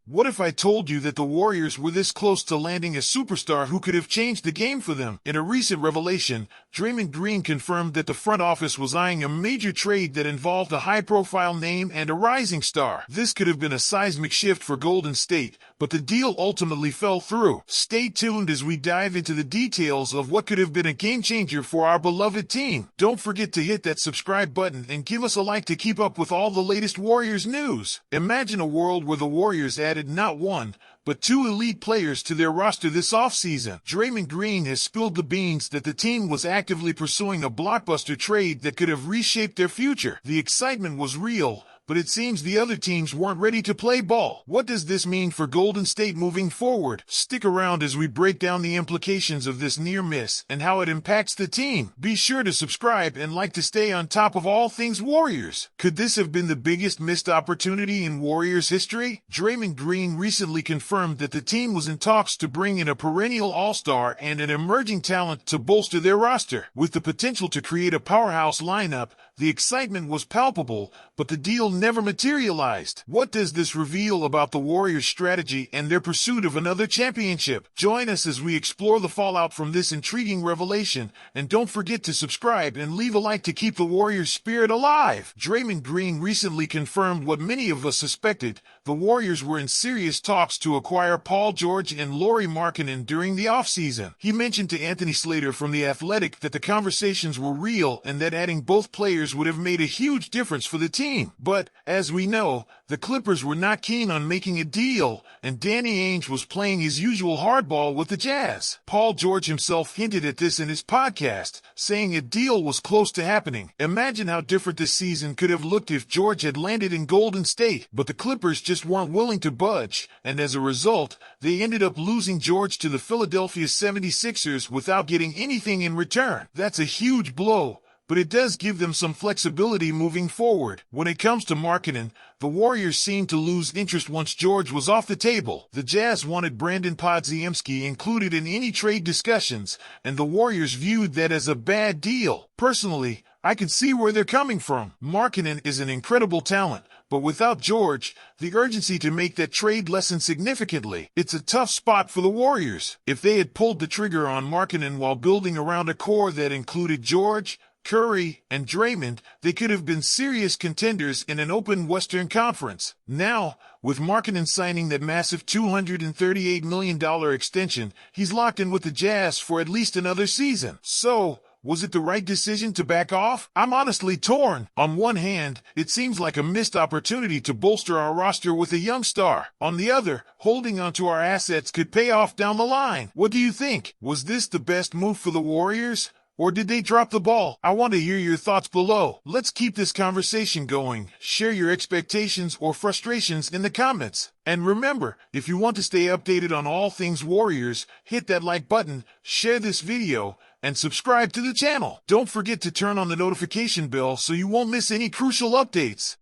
What if I told you that the Warriors were this close to landing a superstar who could have changed the game for them? In a recent revelation, Draymond Green confirmed that the front office was eyeing a major trade that involved a high-profile name and a rising star. This could have been a seismic shift for Golden State, but the deal ultimately fell through. Stay tuned as we dive into the details of what could have been a game-changer for our beloved team. Don't forget to hit that subscribe button and give us a like to keep up with all the latest Warriors news. Imagine a world where the Warriors added not one, but two elite players to their roster this offseason. Draymond Green has spilled the beans that the team was actively pursuing a blockbuster trade that could have reshaped their future. The excitement was real, but it seems the other teams weren't ready to play ball. What does this mean for Golden State moving forward? Stick around as we break down the implications of this near miss and how it impacts the team. Be sure to subscribe and like to stay on top of all things Warriors. Could this have been the biggest missed opportunity in Warriors history? Draymond Green recently confirmed that the team was in talks to bring in a perennial all-star and an emerging talent to bolster their roster. With the potential to create a powerhouse lineup, the excitement was palpable, but the deal never materialized. What does this reveal about the Warriors' strategy and their pursuit of another championship? Join us as we explore the fallout from this intriguing revelation, and don't forget to subscribe and leave a like to keep the Warriors' spirit alive. Draymond Green recently confirmed what many of us suspected. The Warriors were in serious talks to acquire Paul George and Lauri Markkanen during the offseason. He mentioned to Anthony Slater from The Athletic that the conversations were real and that adding both players would have made a huge difference for the team. But, as we know, the Clippers were not keen on making a deal, and Danny Ainge was playing his usual hardball with the Jazz. Paul George himself hinted at this in his podcast, saying a deal was close to happening. Imagine how different this season could have looked if George had landed in Golden State, but the Clippers just weren't willing to budge, and as a result, they ended up losing George to the Philadelphia 76ers without getting anything in return. That's a huge blow, but it does give them some flexibility moving forward. When it comes to Markkanen, the Warriors seemed to lose interest once George was off the table. The Jazz wanted Brandon Podziemski included in any trade discussions, and the Warriors viewed that as a bad deal. Personally, I can see where they're coming from. Markkanen is an incredible talent, but without George, the urgency to make that trade lessened significantly. It's a tough spot for the Warriors. If they had pulled the trigger on Markkanen while building around a core that included George, Curry, and Draymond, they could have been serious contenders in an open Western Conference. Now, with Markkanen signing that massive $238 million extension, he's locked in with the Jazz for at least another season. So, was it the right decision to back off? I'm honestly torn. On one hand, it seems like a missed opportunity to bolster our roster with a young star. On the other, holding onto our assets could pay off down the line. What do you think? Was this the best move for the Warriors? Or did they drop the ball? I want to hear your thoughts below. Let's keep this conversation going. Share your expectations or frustrations in the comments. And remember, if you want to stay updated on all things Warriors, hit that like button, share this video, and subscribe to the channel. Don't forget to turn on the notification bell so you won't miss any crucial updates.